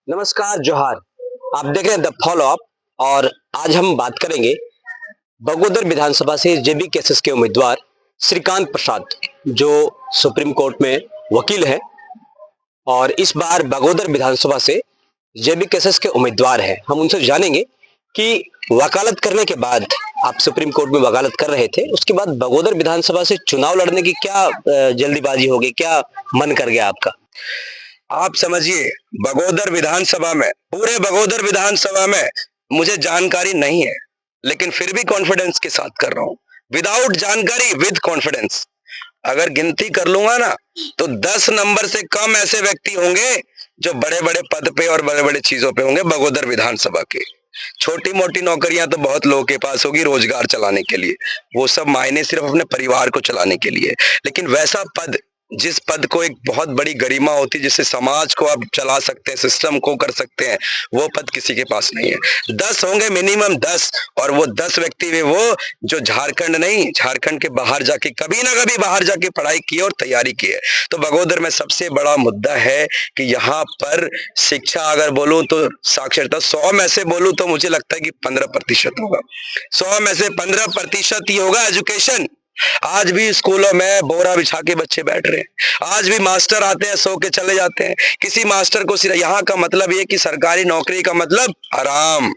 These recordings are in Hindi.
नमस्कार, जोहार। आप देख रहे हैं द फॉलो अप और आज हम बात करेंगे बगोदर विधानसभा से जेबी केसेस के उम्मीदवार श्रीकांत प्रसाद, जो सुप्रीम कोर्ट में वकील हैं और इस बार बगोदर विधानसभा से जेबी केसेस के उम्मीदवार हैं। हम उनसे जानेंगे कि वकालत करने के बाद आप सुप्रीम कोर्ट में वकालत कर रहे थे, उसके बाद बगोदर विधानसभा से चुनाव लड़ने की क्या जल्दीबाजी होगी, क्या मन कर गया आपका? आप समझिए, बगोदर विधानसभा में, पूरे बगोदर विधानसभा में मुझे जानकारी नहीं है, लेकिन फिर भी कॉन्फिडेंस के साथ कर रहा हूं। विदाउट जानकारी, विद कॉन्फिडेंस। अगर गिनती कर लूंगा ना, तो 10 नंबर से कम ऐसे व्यक्ति होंगे जो बड़े बड़े पद पे और बड़े बड़े चीजों पे होंगे बगोदर विधानसभा के। छोटी मोटी नौकरियां तो बहुत लोगों के पास होगी रोजगार चलाने के लिए, वो सब मायने सिर्फ अपने परिवार को चलाने के लिए। लेकिन वैसा पद, जिस पद को एक बहुत बड़ी गरिमा होती है, जिससे समाज को आप चला सकते हैं, सिस्टम को कर सकते हैं, वो पद किसी के पास नहीं है। 10 होंगे मिनिमम, 10। और वो 10 व्यक्ति में वो जो झारखंड नहीं, झारखंड के बाहर जाके, कभी ना कभी बाहर जाके पढ़ाई की और तैयारी की है। तो बगोदर में सबसे बड़ा मुद्दा है कि यहाँ पर शिक्षा, अगर बोलूं तो साक्षरता 100 में से बोलूं तो मुझे लगता है कि 15% होगा। 100 में से 15% ही होगा एजुकेशन। आज भी स्कूलों में बोरा बिछा के बच्चे बैठ रहे हैं। आज भी मास्टर आते हैं, सो के चले जाते हैं। किसी मास्टर को सिर्फ यहाँ का मतलब ये कि सरकारी नौकरी का मतलब आराम,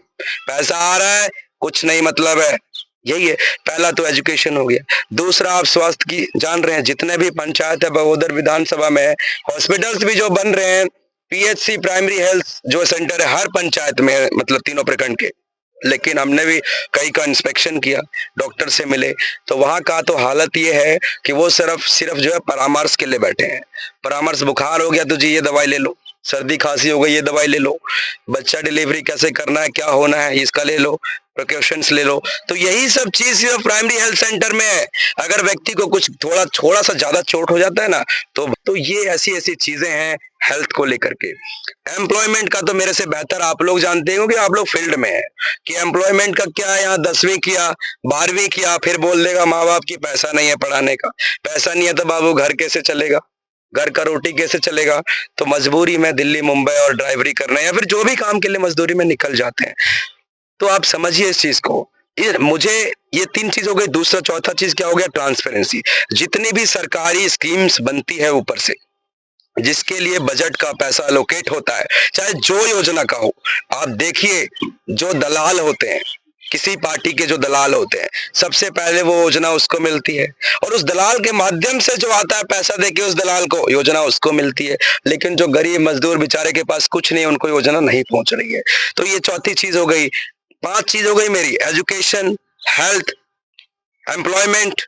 पैसा आ रहा है, कुछ नहीं मतलब है, यही है। पहला तो एजुकेशन हो गया। दूसरा, आप स्वास्थ्य की जान रहे हैं, जितने भी पंचायत है बगोदर विधानसभा में, हॉस्पिटल्स भी जो बन रहे हैं, पीएचसी प्राइमरी हेल्थ जो सेंटर है हर पंचायत में, मतलब तीनों प्रखंड के। लेकिन हमने भी कई का इंस्पेक्शन किया, डॉक्टर से मिले, तो वहां का तो हालत ये है कि वो सिर्फ सिर्फ जो है परामर्श के लिए बैठे हैं। परामर्श, बुखार हो गया तो जी ये दवाई ले लो, सर्दी खांसी हो गई ये दवाई ले लो, बच्चा डिलीवरी कैसे करना है, क्या होना है, इसका ले लो, प्रिकॉशंस ले लो। तो यही सब चीज सिर्फ प्राइमरी हेल्थ सेंटर में है। अगर व्यक्ति को कुछ थोड़ा सा ज्यादा चोट हो जाता है ना, तो ये ऐसी ऐसी चीजें हैं हेल्थ को लेकर के। एम्प्लॉयमेंट का तो मेरे से बेहतर आप लोग जानते हो कि आप लोग फील्ड में है, कि एम्प्लॉयमेंट का क्या है। यहाँ 10वीं किया, 12वीं किया, फिर बोल देगा माँ बाप की पैसा नहीं है पढ़ाने का। पैसा नहीं है तो बाबू घर कैसे चलेगा, घर का रोटी कैसे चलेगा। तो मजबूरी में दिल्ली मुंबई और ड्राइवरी करना, या फिर जो भी काम के लिए मजदूरी में निकल जाते हैं। तो आप समझिए इस चीज को। मुझे ये 3 चीज हो गई। दूसरा, चौथा चीज क्या हो गया? ट्रांसपेरेंसी। जितनी भी सरकारी स्कीम्स बनती है ऊपर से, जिसके लिए बजट का पैसा एलोकेट होता है, चाहे जो योजना का हो, आप देखिए जो दलाल होते हैं, किसी पार्टी के जो दलाल होते हैं, सबसे पहले वो योजना उसको मिलती है, और उस दलाल के माध्यम से जो आता है पैसा देके उस दलाल को, योजना उसको मिलती है। लेकिन जो गरीब मजदूर बेचारे के पास कुछ नहीं, उनको योजना नहीं पहुंच रही है। तो ये चौथी चीज हो गई। 5 चीज हो गई मेरी: education, health, employment,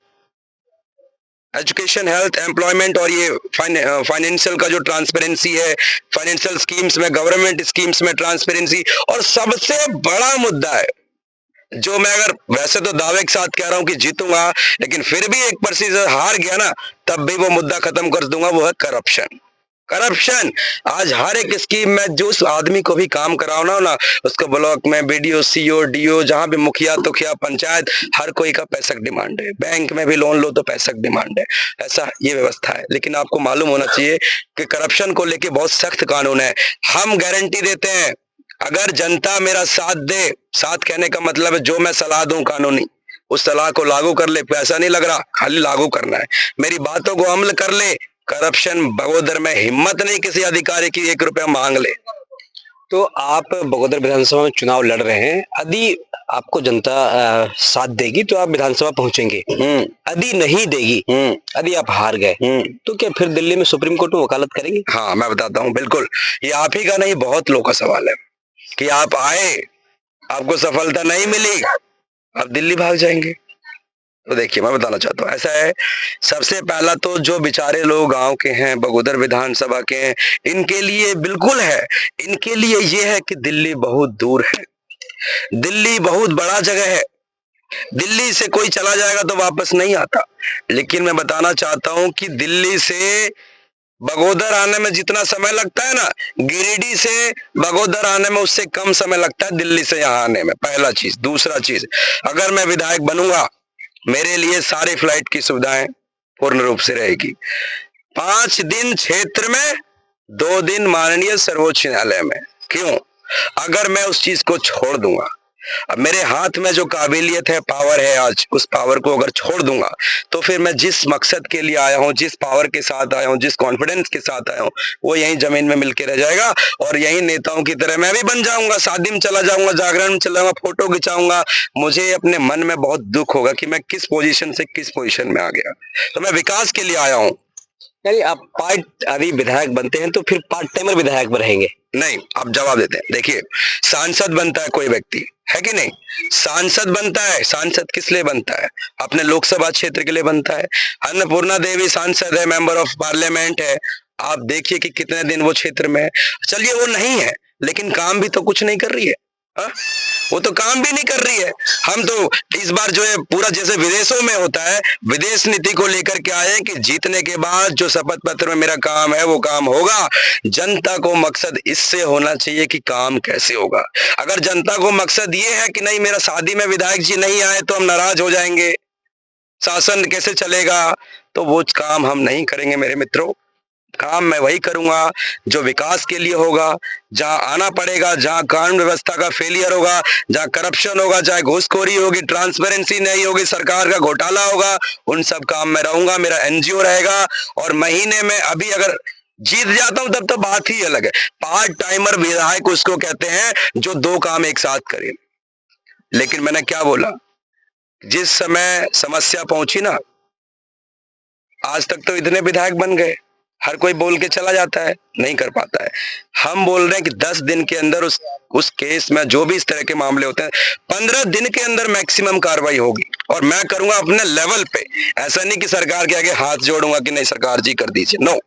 education, health, employment, और ये फाइनेंशियल का जो ट्रांसपेरेंसी है, फाइनेंशियल स्कीम्स में, गवर्नमेंट स्कीम्स में ट्रांसपेरेंसी। और सबसे बड़ा मुद्दा है, जो मैं अगर वैसे तो दावे के साथ कह रहा हूं कि जीतूंगा, लेकिन फिर भी 1% हार गया ना, तब भी वो मुद्दा खत्म कर दूंगा, वो है करप्शन। करप्शन। आज हर एक स्कीम में जो उस आदमी को भी काम कराओ ना, उसको ब्लॉक में बीडीओ, सीओ, डीओ, जहां भी मुखिया तुखिया पंचायत, हर कोई का पैसा की डिमांड है। बैंक में भी लोन लो तो पैसा की डिमांड है। ऐसा ये व्यवस्था है। लेकिन आपको मालूम होना चाहिए कि करप्शन को लेके बहुत सख्त कानून है। हम गारंटी देते हैं, अगर जनता मेरा साथ दे, साथ कहने का मतलब है जो मैं सलाह दूं कानूनी, उस सलाह को लागू कर ले। पैसा नहीं लग रहा, खाली लागू करना है। मेरी बातों को अमल कर ले। करप्शन बगोदर में हिम्मत नहीं किसी अधिकारी की 1 रुपया मांग ले। तो आप बगोदर विधानसभा में चुनाव लड़ रहे हैं, यदि आपको जनता साथ देगी तो आप विधानसभा पहुंचेंगे, यदि नहीं देगी, यदि आप हार गए, तो क्या फिर दिल्ली में सुप्रीम कोर्ट में वकालत करेंगे? हाँ, मैं बताता हूँ। बिल्कुल, ये आप ही का नहीं, बहुत लोगों का सवाल है कि आप आए, आपको सफलता नहीं मिली, आप दिल्ली भाग जाएंगे। तो देखिए, मैं बताना चाहता हूँ, ऐसा है, सबसे पहला तो जो बेचारे लोग गांव के हैं, बगोदर विधानसभा के हैं, इनके लिए बिल्कुल है। इनके लिए ये है कि दिल्ली बहुत दूर है, दिल्ली बहुत बड़ा जगह है, दिल्ली से कोई चला जाएगा तो वापस नहीं आता। लेकिन मैं बताना चाहता हूं कि दिल्ली से बगोदर आने में जितना समय लगता है ना, गिरिडीह से बगोदर आने में उससे कम समय लगता है दिल्ली से यहाँ आने में। पहला चीज। दूसरा चीज, अगर मैं विधायक बनूंगा, मेरे लिए सारी फ्लाइट की सुविधाएं पूर्ण रूप से रहेगी। 5 दिन क्षेत्र में, 2 दिन माननीय सर्वोच्च न्यायालय में। क्यों? अगर मैं उस चीज को छोड़ दूंगा, अब मेरे हाथ में जो काबिलियत है, पावर है, आज उस पावर को अगर छोड़ दूंगा तो फिर मैं जिस मकसद के लिए आया हूँ, जिस पावर के साथ आया हूँ, जिस कॉन्फिडेंस के साथ आया हूँ, वो यहीं जमीन में मिलके रह जाएगा। और यही नेताओं की तरह मैं भी बन जाऊंगा, शादी में चला जाऊंगा, जागरण में चला जाऊंगा, फोटो खिंचाऊंगा। मुझे अपने मन में बहुत दुख होगा कि मैं किस पोजीशन से किस पोजीशन में आ गया। तो मैं विकास के लिए आया हूँ। यानी आप पार्ट अभी विधायक बनते हैं तो फिर पार्ट टाइमर विधायक में रहेंगे? नहीं, अब जवाब देते हैं। देखिए, सांसद बनता है कोई व्यक्ति, है कि नहीं? सांसद बनता है, सांसद किस लिए बनता है? अपने लोकसभा क्षेत्र के लिए बनता है। अन्नपूर्णा देवी सांसद है, मेंबर ऑफ पार्लियामेंट है। आप देखिए कि कितने दिन वो क्षेत्र में है। चलिए वो नहीं है, लेकिन काम भी तो कुछ नहीं कर रही है। हा? वो तो काम भी नहीं कर रही है। हम तो इस बार जो है पूरा जैसे विदेशों में होता है, विदेश नीति को लेकर के आए कि जीतने के बाद जो शपथ पत्र में मेरा काम है वो काम होगा। जनता को मकसद इससे होना चाहिए कि काम कैसे होगा। अगर जनता को मकसद ये है कि नहीं मेरा शादी में विधायक जी नहीं आए तो हम नाराज हो जाएंगे, शासन कैसे चलेगा, तो वो काम हम नहीं करेंगे मेरे मित्रों। काम मैं वही करूंगा जो विकास के लिए होगा। जहां आना पड़ेगा, जहां कानून व्यवस्था का फेलियर होगा, जहां करप्शन होगा, चाहे घूसखोरी होगी, ट्रांसपेरेंसी नहीं होगी, सरकार का घोटाला होगा, उन सब काम में रहूंगा। मेरा एनजीओ रहेगा। और महीने में अभी अगर जीत जाता हूं तब तो बात ही अलग है। पार्ट टाइमर विधायक उसको कहते हैं जो दो काम एक साथ करे। लेकिन मैंने क्या बोला, जिस समय समस्या पहुंची ना, आज तक तो इतने विधायक बन गए, हर कोई बोल के चला जाता है, नहीं कर पाता है। हम बोल रहे हैं कि 10 दिन के अंदर उस केस में जो भी इस तरह के मामले होते हैं, 15 दिन के अंदर मैक्सिमम कार्रवाई होगी। और मैं करूंगा अपने लेवल पे। ऐसा नहीं कि सरकार के आगे हाथ जोड़ूंगा कि नहीं सरकार जी कर दीजिए, नो।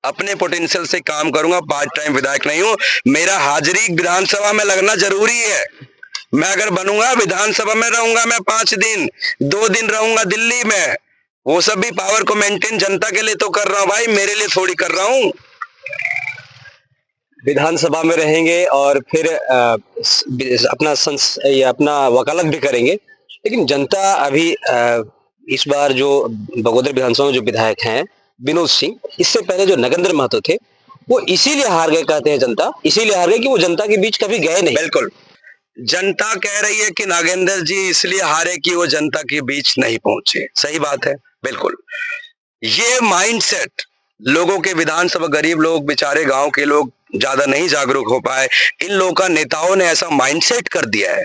अपने पोटेंशियल से काम करूंगा। पार्ट टाइम विधायक नहीं हूं। मेरा हाजिरी विधानसभा में लगना जरूरी है। मैं अगर बनूंगा, विधानसभा में रहूंगा, मैं 5 दिन 2 दिन रहूंगा दिल्ली में। वो सब भी पावर को मेंटेन जनता के लिए तो कर रहा हूं भाई, मेरे लिए थोड़ी कर रहा हूं। विधानसभा में रहेंगे और फिर अपना वकालत भी करेंगे। लेकिन जनता अभी इस बार जो बगोदर विधानसभा में जो विधायक हैं विनोद सिंह, इससे पहले जो नगेंद्र महतो थे, वो इसीलिए हार गए, कहते हैं जनता इसीलिए हार गए कि वो जनता के बीच कभी गए नहीं। बिल्कुल, जनता कह रही है कि नागेंद्र जी इसलिए हारे कि वो जनता के बीच नहीं पहुंचे। सही बात है, बिल्कुल। ये माइंडसेट लोगों के, विधानसभा गरीब लोग, बेचारे गांव के लोग ज्यादा नहीं जागरूक हो पाए। इन लोगों का, नेताओं ने ऐसा माइंडसेट कर दिया है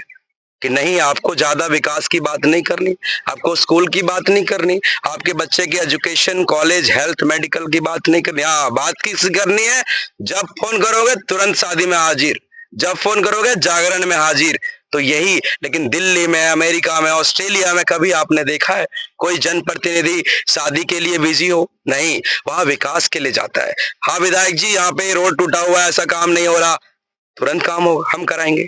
कि नहीं, आपको ज्यादा विकास की बात नहीं करनी, आपको स्कूल की बात नहीं करनी, आपके बच्चे की एजुकेशन, कॉलेज, हेल्थ, मेडिकल की बात नहीं करनी। हाँ, बात किस करनी है? जब फोन करोगे तुरंत शादी में हाजिर, जब फोन करोगे जागरण में हाजिर। तो यही, लेकिन दिल्ली में, अमेरिका में, ऑस्ट्रेलिया में कभी आपने देखा है कोई जनप्रतिनिधि शादी के लिए बिजी हो? नहीं, वहां विकास के लिए जाता है। हाँ विधायक जी, यहाँ पे रोड टूटा हुआ है, ऐसा काम नहीं हो रहा, तुरंत काम होगा, हम कराएंगे।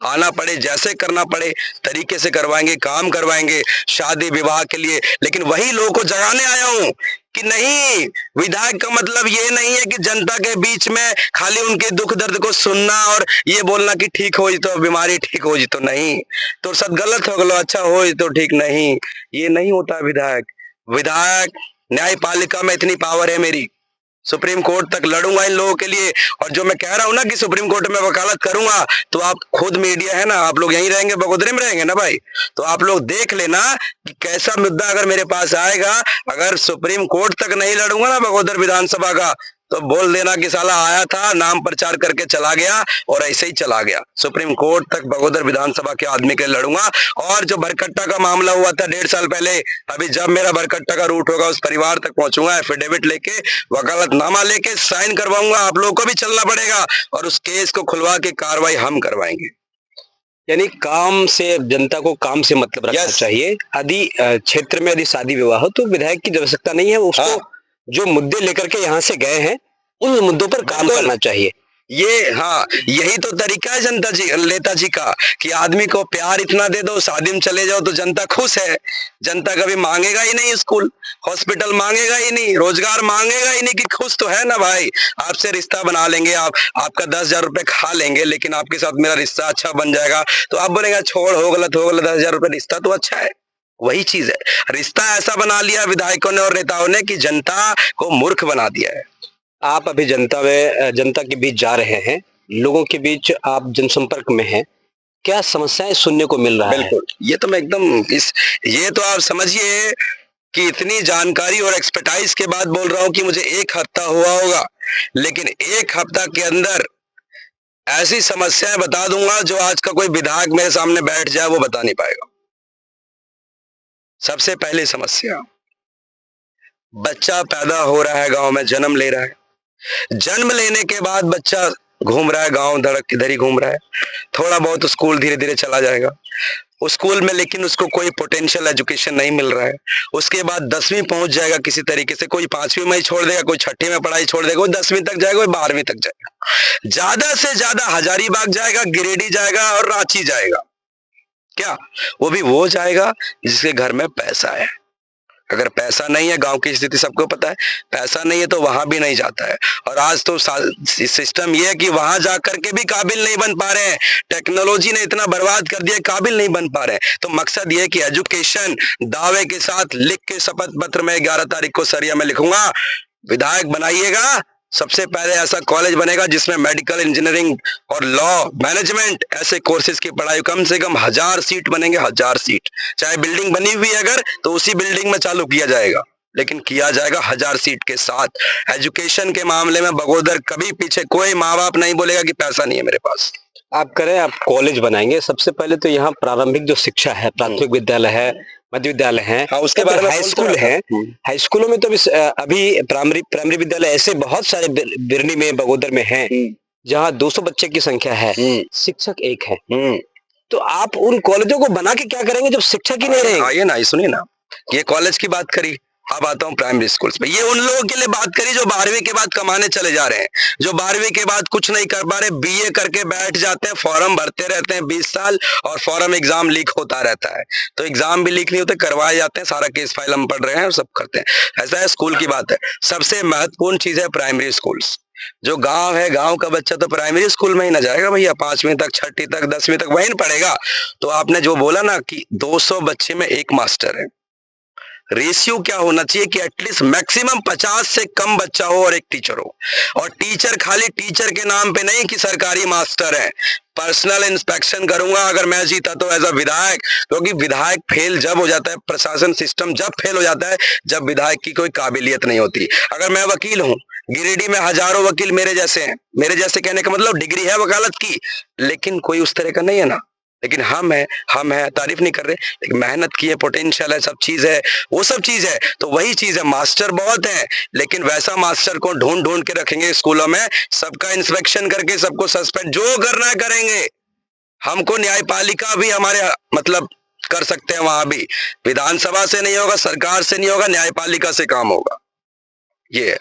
आना पड़े, जैसे करना पड़े तरीके से करवाएंगे, काम करवाएंगे शादी विवाह के लिए। लेकिन वही लोगों को जगाने आया हूं कि नहीं, विधायक का मतलब ये नहीं है कि जनता के बीच में खाली उनके दुख दर्द को सुनना और ये बोलना कि ठीक हो जी तो बीमारी ठीक हो जी तो नहीं, तो सब गलत हो गलो, अच्छा हो जी तो ठीक नहीं, ये नहीं होता विधायक। विधायक, न्यायपालिका में इतनी पावर है मेरी, सुप्रीम कोर्ट तक लड़ूंगा इन लोगों के लिए। और जो मैं कह रहा हूं ना कि सुप्रीम कोर्ट में वकालत करूंगा, तो आप खुद, मीडिया है ना, आप लोग यहीं रहेंगे, बगोदरी में रहेंगे ना भाई, तो आप लोग देख लेना कि कैसा मुद्दा अगर मेरे पास आएगा। अगर सुप्रीम कोर्ट तक नहीं लड़ूंगा ना बगोदर विधानसभा का, तो बोल देना कि साला आया था, नाम प्रचार करके चला गया और ऐसे ही चला गया। सुप्रीम कोर्ट तक बगोदर विधानसभा के आदमी के लड़ूंगा। और जो बरकट्टा का मामला हुआ था 1.5 साल पहले, अभी जब मेरा बरकट्टा का रूट होगा उस परिवार तक पहुंचूंगा, एफिडेविट लेके, वकालतनामा लेके साइन करवाऊंगा। आप लोगों को भी चलना पड़ेगा और उस केस को खुलवा के कार्रवाई हम करवाएंगे। यानी काम से, जनता को काम से मतलब रखना चाहिए। यदि क्षेत्र में यदि शादी विवाह हो तो विधायक की आवश्यकता नहीं है, उसको जो मुद्दे लेकर के यहाँ से गए हैं उन मुद्दों पर काम करना चाहिए। ये, हाँ, यही तो तरीका है जनता जी, नेता जी का, कि आदमी को प्यार इतना दे दो, शादी में चले जाओ तो जनता खुश है। जनता कभी मांगेगा ही नहीं, स्कूल हॉस्पिटल मांगेगा ही नहीं, रोजगार मांगेगा ही नहीं, कि खुश तो है ना भाई, आपसे रिश्ता बना लेंगे, आपका 10,000 रुपए खा लेंगे, लेकिन आपके साथ मेरा रिश्ता अच्छा बन जाएगा, तो आप बोलेंगे छोड़, हो गलत 10,000 रुपए, रिश्ता तो अच्छा है। वही चीज है, रिश्ता ऐसा बना लिया विधायकों ने और नेताओं ने कि जनता को मूर्ख बना दिया है। आप अभी जनता के बीच जा रहे हैं, लोगों के बीच आप जनसंपर्क में हैं, क्या समस्याएं सुनने को मिल रहा है? बिल्कुल, ये तो मैं एकदम इस ये तो आप समझिए कि इतनी जानकारी और एक्सपर्टाइज के बाद बोल रहा हूँ कि मुझे 1 हफ्ता हुआ होगा, लेकिन 1 हफ्ता के अंदर ऐसी समस्याएं बता दूंगा जो आज का कोई विधायक मेरे सामने बैठ जाए वो बता नहीं पाएगा। सबसे पहली समस्या, बच्चा पैदा हो रहा है गांव में, जन्म ले रहा है। जन्म लेने के बाद बच्चा घूम रहा है, गांव धड़क इधर ही घूम रहा है, थोड़ा बहुत स्कूल धीरे धीरे चला जाएगा उस स्कूल में, लेकिन उसको कोई पोटेंशियल एजुकेशन नहीं मिल रहा है। उसके बाद 10वीं पहुंच जाएगा किसी तरीके से, कोई 5वीं में ही छोड़ देगा, कोई 6ठी में पढ़ाई छोड़ देगा, कोई 10वीं तक जाएगा, कोई 12वीं तक जाएगा, ज्यादा से ज्यादा हजारीबाग जाएगा, गिरिडीह जाएगा और रांची जाएगा। क्या वो भी वो जाएगा जिसके घर में पैसा है। अगर पैसा नहीं है, गांव की स्थिति सबको पता है, पैसा नहीं है तो वहां भी नहीं जाता है। और आज तो सिस्टम ये है कि वहां जाकर के भी काबिल नहीं बन पा रहे हैं, टेक्नोलॉजी ने इतना बर्बाद कर दिया, काबिल नहीं बन पा रहे हैं। तो मकसद ये है कि एजुकेशन दावे के साथ लिख के शपथ पत्र में 11 तारीख को सरिया में लिखूंगा, विधायक बनाइएगा, सबसे पहले ऐसा कॉलेज बनेगा जिसमें मेडिकल इंजीनियरिंग और लॉ मैनेजमेंट ऐसे कोर्सेज की पढ़ाई, कम से कम 1000 सीट बनेंगे, 1000 सीट। चाहे बिल्डिंग बनी हुई है अगर, तो उसी बिल्डिंग में चालू किया जाएगा, लेकिन किया जाएगा 1000 सीट के साथ। एजुकेशन के मामले में बगोदर कभी पीछे, कोई माँ बाप नहीं बोलेगा कि पैसा नहीं है मेरे पास। आप करें, आप कॉलेज बनाएंगे, सबसे पहले तो यहाँ प्रारंभिक जो शिक्षा है, प्राथमिक विद्यालय है, मध्य विद्यालय है, हाँ, उसके बारे में हाई स्कूल है। हाई स्कूलों में तो अभी प्राइमरी प्राइमरी विद्यालय ऐसे बहुत सारे बिरनी में, बगोदर में हैं, जहाँ 200 बच्चे की संख्या है, शिक्षक 1 है। तो आप उन कॉलेजों को बना के क्या करेंगे जब शिक्षक ही नहीं रहेंगे? आइए ना, सुनिए ना, ये कॉलेज की बात करी, अब आता हूँ प्राइमरी स्कूल्स पे। ये उन लोगों के लिए बात करी जो 12वीं के बाद कमाने चले जा रहे हैं, जो 12वीं के बाद कुछ नहीं कर पा रहे, बीए करके बैठ जाते हैं, फॉर्म भरते रहते हैं 20 साल, और फॉर्म एग्जाम लीक होता रहता है। तो एग्जाम भी लीक नहीं होते, करवाए जाते हैं, सारा केस फाइल हम पढ़ रहे हैं और सब करते हैं। ऐसा है, स्कूल की बात है। सबसे महत्वपूर्ण चीज है प्राइमरी स्कूल्स। जो गांव है, गांव का बच्चा तो प्राइमरी स्कूल में ही ना जाएगा भैया, 5वीं तक, 6ठी तक, 10वीं तक वहीं पढ़ेगा। तो आपने जो बोला ना कि 200 बच्चे में 1 मास्टर है, रेशियो क्या होना चाहिए कि एटलीस्ट मैक्सिमम 50 से कम बच्चा हो और 1 टीचर हो। और टीचर खाली टीचर के नाम पे नहीं कि सरकारी मास्टर है, पर्सनल इंस्पेक्शन करूंगा अगर मैं जीता तो एज अ विधायक, क्योंकि विधायक फेल जब हो जाता है, प्रशासन सिस्टम जब फेल हो जाता है, जब विधायक की कोई काबिलियत नहीं होती। अगर मैं वकील हूं, गिरिडीह में हजारों वकील मेरे जैसे हैं, मेरे जैसे कहने का मतलब डिग्री है वकालत की, लेकिन कोई उस तरह का नहीं है ना। लेकिन हम है, तारीफ नहीं कर रहे, लेकिन मेहनत की है, पोटेंशियल है, सब चीज है, वो सब चीज है। तो वही चीज है, मास्टर बहुत है, लेकिन वैसा मास्टर को ढूंढ ढूंढ के रखेंगे स्कूलों में, सबका इंस्पेक्शन करके सबको सस्पेंड जो करना करेंगे। हमको न्यायपालिका भी हमारे मतलब कर सकते हैं, वहां भी विधानसभा से नहीं होगा, सरकार से नहीं होगा, न्यायपालिका से काम होगा। ये है।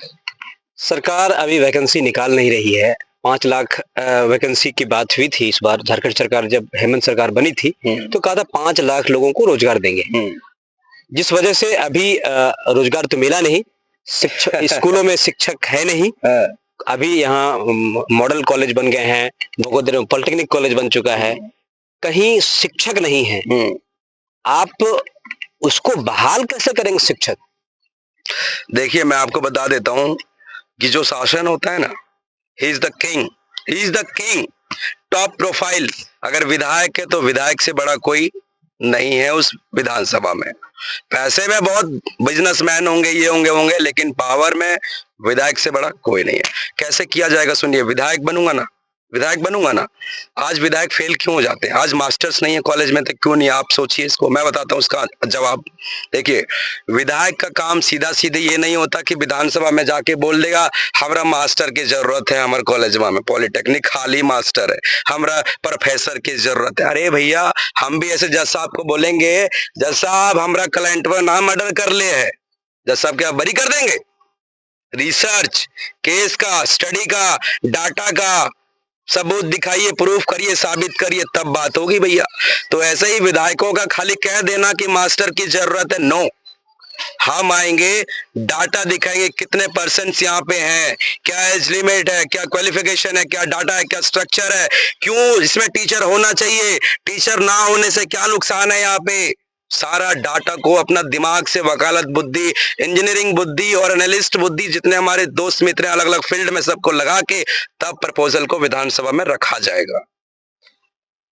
सरकार अभी वैकेंसी निकाल नहीं रही है। 5 लाख वैकेंसी की बात हुई थी इस बार, झारखंड सरकार जब हेमंत सरकार बनी थी तो कहा था 5 लाख लोगों को रोजगार देंगे, जिस वजह से अभी रोजगार तो मिला नहीं। शिक्षक स्कूलों में शिक्षक है नहीं। अभी यहाँ मॉडल कॉलेज बन गए हैं, बगोदर में पॉलिटेक्निक कॉलेज बन चुका है, कहीं शिक्षक नहीं है। आप उसको बहाल कैसे करेंगे शिक्षक? देखिए, मैं आपको बता देता हूं कि जो शासन होता है ना, he is the king, he is the king, top profile. अगर विधायक है तो विधायक से बड़ा कोई नहीं है उस विधानसभा में। पैसे में बहुत बिजनेसमैन होंगे, ये होंगे, लेकिन पावर में विधायक से बड़ा कोई नहीं है। कैसे किया जाएगा सुनिए, विधायक बनूंगा ना। आज विधायक फेल क्यों हो जाते हैं? आज मास्टर्स नहीं है कॉलेज में तो क्यों नहीं, आप सोचिए इसको, मैं बताता हूँ उसका जवाब। देखिए, विधायक का काम सीधा सीधे ये नहीं होता कि विधानसभा में जाके बोल देगा हमारा मास्टर की जरूरत है, हमारे कॉलेज में पॉलिटेक्निक खाली मास्टर है, हमारा प्रोफेसर की जरूरत है। अरे भैया, हम भी ऐसे जज साहब को बोलेंगे, जज साहब हमारा क्लाइंट पर नाम मर्डर कर ले है, जज साहब क्या बरी कर देंगे? रिसर्च, केस का, स्टडी का, डाटा का सबूत दिखाइए, प्रूफ करिए, साबित करिए, तब बात होगी भैया। तो ऐसे ही विधायकों का खाली कह देना कि मास्टर की जरूरत है, नो। हम आएंगे, डाटा दिखाएंगे, कितने परसेंट यहाँ पे हैं, क्या एज लिमिट है, क्या क्वालिफिकेशन है, क्या डाटा है, क्या स्ट्रक्चर है, क्यों इसमें टीचर होना चाहिए, टीचर ना होने से क्या नुकसान है यहाँ पे, सारा डाटा को अपना दिमाग से वकालत बुद्धि, इंजीनियरिंग बुद्धि और एनालिस्ट बुद्धि, जितने हमारे दोस्त मित्र हैं अलग अलग फील्ड में, सबको लगा के तब प्रपोजल को विधानसभा में रखा जाएगा।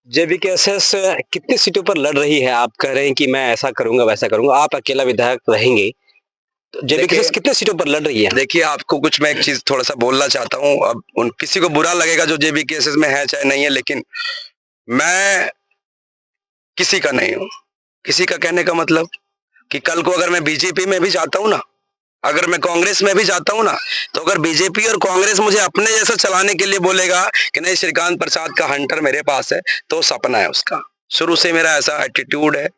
जेबीकेएसएस कितनी सीटों पर लड़ रही है? आप कह रहे हैं कि मैं ऐसा करूंगा वैसा करूंगा, आप अकेला विधायक रहेंगे, तो जेबीकेएसएस कितने सीटों पर लड़ रही है? देखिए, आपको कुछ मैं एक चीज थोड़ा सा बोलना चाहता हूँ। अब उन किसी को बुरा लगेगा जो जेबीकेएसएस में है चाहे नहीं है, लेकिन मैं किसी का नहीं हूँ। किसी का कहने का मतलब कि कल को अगर मैं बीजेपी में भी जाता हूँ ना, अगर मैं कांग्रेस में भी जाता हूँ ना, तो अगर बीजेपी और कांग्रेस मुझे अपने जैसा चलाने के लिए बोलेगा कि नहीं श्रीकांत प्रसाद का हंटर मेरे पास है, तो सपना है उसका। शुरू से मेरा ऐसा एटीट्यूड है।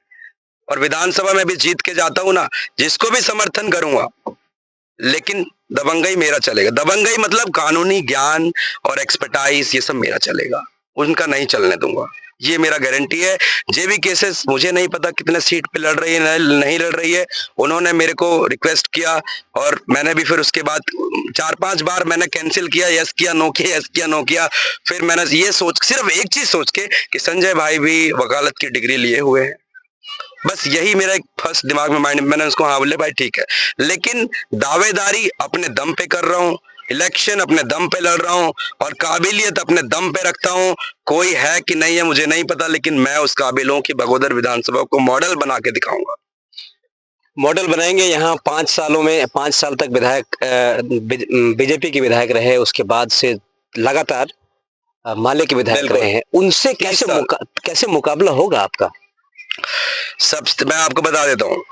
और विधानसभा में भी जीत के जाता हूँ ना, जिसको भी समर्थन करूंगा, लेकिन दबंगई मेरा चलेगा। दबंगई मतलब कानूनी ज्ञान और एक्सपर्टाइज, ये सब मेरा चलेगा, उनका नहीं चलने दूंगा, ये मेरा गारंटी है। जेबीकेएसएस मुझे नहीं पता कितने सीट पे लड़ रही है नहीं लड़ रही है। उन्होंने मेरे को रिक्वेस्ट किया और मैंने भी फिर उसके बाद 4-5 बार मैंने कैंसिल किया, यस किया नो किया, यस किया नो किया। फिर मैंने ये सोच, सिर्फ एक चीज सोच के कि संजय भाई भी वकालत की डिग्री लिए हुए हैं, बस यही मेरा एक फर्स्ट दिमाग में माइंड, मैंने उसको हाँ बोले भाई ठीक है। लेकिन दावेदारी अपने दम पे कर रहा हूँ, इलेक्शन अपने दम पे लड़ रहा हूँ और काबिलियत अपने दम पे रखता हूँ। कोई है कि नहीं है मुझे नहीं पता, लेकिन मैं उस काबिल हूँ कि बगोदर विधानसभा को मॉडल बना के दिखाऊंगा। मॉडल बनाएंगे। यहाँ 5 सालों में 5 साल तक विधायक बीजेपी के विधायक रहे, उसके बाद से लगातार माले के विधायक रहे हैं, उनसे कैसे मुकाबला होगा आपका? सब मैं आपको बता देता हूँ।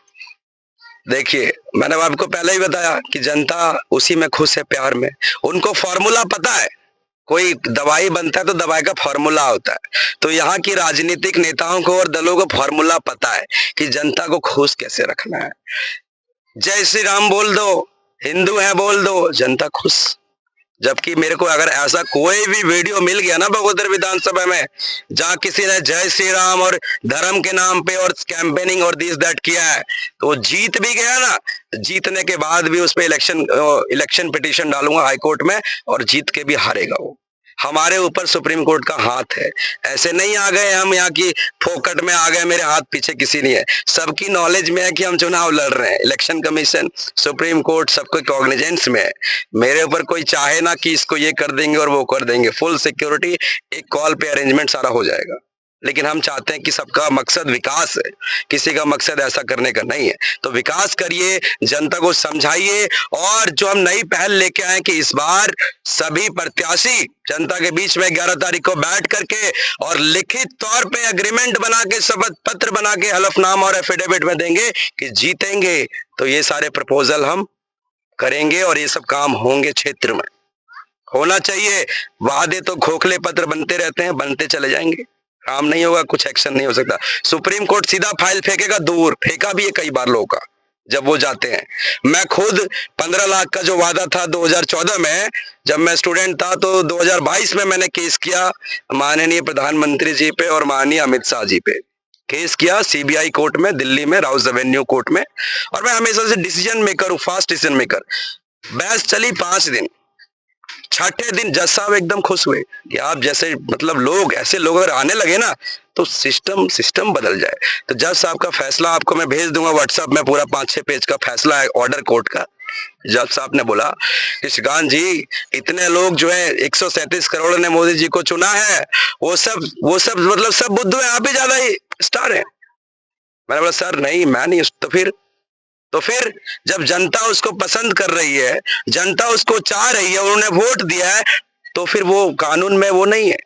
देखिए, मैंने आपको पहले ही बताया कि जनता उसी में खुश है, प्यार में। उनको फॉर्मूला पता है, कोई दवाई बनता है तो दवाई का फॉर्मूला होता है। तो यहाँ की राजनीतिक नेताओं को और दलों को फॉर्मूला पता है कि जनता को खुश कैसे रखना है। जय श्री राम बोल दो, हिंदू है बोल दो, जनता खुश। जबकि मेरे को अगर ऐसा कोई भी वीडियो मिल गया ना बगोदर विधानसभा में, जहां किसी ने जय श्री राम और धर्म के नाम पे और कैंपेनिंग और दिस दैट किया है, तो जीत भी गया ना, जीतने के बाद भी उस पे इलेक्शन पिटीशन डालूंगा हाई कोर्ट में और जीत के भी हारेगा वो। हमारे ऊपर सुप्रीम कोर्ट का हाथ है। ऐसे नहीं आ गए हम यहाँ की फोकट में आ गए, मेरे हाथ पीछे किसी नहीं है। सबकी नॉलेज में है कि हम चुनाव लड़ रहे हैं। इलेक्शन कमीशन, सुप्रीम कोर्ट सबको कॉग्निजेंस में है। मेरे ऊपर कोई चाहे ना कि इसको ये कर देंगे और वो कर देंगे, फुल सिक्योरिटी, एक कॉल पे अरेंजमेंट सारा हो जाएगा। लेकिन हम चाहते हैं कि सबका मकसद विकास है, किसी का मकसद ऐसा करने का नहीं है। तो विकास करिए, जनता को समझाइए। और जो हम नई पहल लेके आए कि इस बार सभी प्रत्याशी जनता के बीच में 11 तारीख को बैठ करके और लिखित तौर पे अग्रीमेंट बना के, शपथ पत्र बना के, हलफनामा और एफिडेविट में देंगे कि जीतेंगे तो ये सारे प्रपोजल हम करेंगे और ये सब काम होंगे। क्षेत्र में होना चाहिए। वादे तो खोखले पत्र बनते रहते हैं, बनते चले जाएंगे, काम नहीं होगा, कुछ एक्शन नहीं हो सकता। सुप्रीम कोर्ट सीधा फाइल फेंकेगा दूर, फेंका भी है कई बार लोगों का जब वो जाते हैं। मैं खुद 15 लाख का जो वादा था 2014 में, जब मैं स्टूडेंट था, तो 2022 में मैंने केस किया माननीय प्रधानमंत्री जी पे और माननीय अमित शाह जी पे। केस किया सीबीआई कोर्ट में, दिल्ली में, राउस एवेन्यू कोर्ट में। और मैं हमेशा से डिसीजन मेकर हूँ, फास्ट डिसीजन मेकर। बहस चली 5 दिन, छठे दिन जज साहब एकदम खुश हुए कि आप जैसे मतलब लोग, ऐसे लोग अगर आने लगे ना तो सिस्टम बदल जाए। तो जज साहब का फैसला आपको मैं भेज दूंगा व्हाट्सएप में, पूरा 5-6 पेज का फैसला है ऑर्डर कोर्ट का। जज साहब ने बोला कि श्रीकांत जी, इतने लोग जो है 137 करोड़ ने मोदी जी को चुना है, वो सब मतलब सब बुद्धू है, आप ही ज्यादा ही स्टार है। मैंने बोला सर नहीं, मैं नहीं। तो फिर जब जनता उसको पसंद कर रही है, जनता उसको चाह रही है, उन्होंने वोट दिया है, तो फिर वो कानून में वो नहीं है।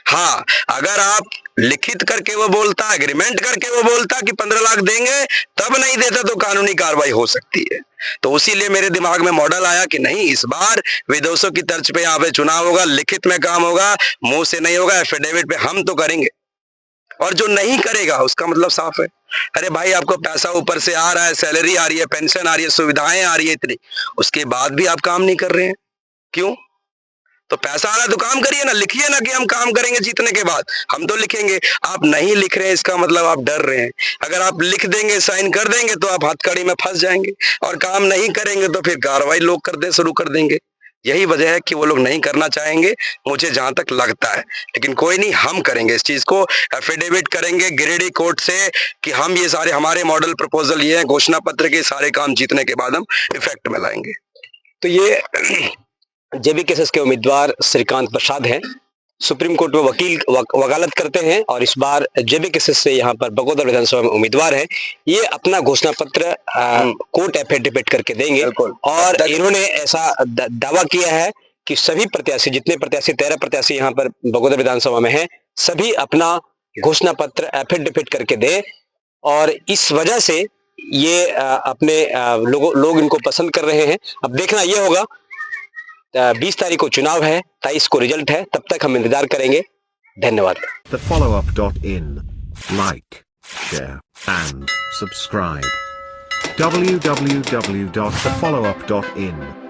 हाँ, अगर आप लिखित करके वो बोलता, एग्रीमेंट करके वो बोलता कि 15 लाख देंगे, तब नहीं देता तो कानूनी कार्रवाई हो सकती है। तो उसीलिए मेरे दिमाग में मॉडल आया कि नहीं, इस बार विदेशों की तर्ज पे यहाँ पे चुनाव होगा, लिखित में काम होगा, मुंह से नहीं होगा, एफिडेविट पे हम तो करेंगे। और जो नहीं करेगा उसका मतलब साफ है। अरे भाई, आपको पैसा ऊपर से आ रहा है, सैलरी आ रही है, पेंशन आ रही है, सुविधाएं आ रही है इतनी, उसके बाद भी आप काम नहीं कर रहे हैं, क्यों? तो पैसा आ रहा है तो काम करिए ना, लिखिए ना कि हम काम करेंगे जीतने के बाद। हम तो लिखेंगे, आप नहीं लिख रहे हैं, इसका मतलब आप डर रहे हैं। अगर आप लिख देंगे, साइन कर देंगे, तो आप हथकड़ी में फंस जाएंगे, और काम नहीं करेंगे तो फिर कार्रवाई लोग शुरू कर देंगे। यही वजह है कि वो लोग नहीं करना चाहेंगे, मुझे जहां तक लगता है। लेकिन कोई नहीं, हम करेंगे इस चीज को, एफिडेविट करेंगे गिरिडीह कोर्ट से कि हम ये सारे हमारे मॉडल प्रपोजल ये है, घोषणा पत्र के सारे काम जीतने के बाद हम इफेक्ट में लाएंगे। तो ये जेबी केसेस के उम्मीदवार श्रीकांत प्रसाद हैं, सुप्रीम कोर्ट में वकालत करते हैं और इस बार जेबी केसेस से यहाँ पर बगोदर विधानसभा में उम्मीदवार हैं। ये अपना घोषणा पत्र कोर्ट एफिडेविट करके देंगे और इन्होंने ऐसा दावा किया है कि सभी प्रत्याशी, जितने प्रत्याशी 13 प्रत्याशी यहाँ पर बगोदर विधानसभा में हैं, सभी अपना घोषणा पत्र एफिडेविट करके दे और इस वजह से ये अपने लोग इनको पसंद कर रहे हैं। अब देखना ये होगा, 20 तारीख को चुनाव है, 23 को रिजल्ट है, तब तक हम इंतजार करेंगे। धन्यवाद। TheFollowUp.in. Like, share, and subscribe. www.thefollowup.in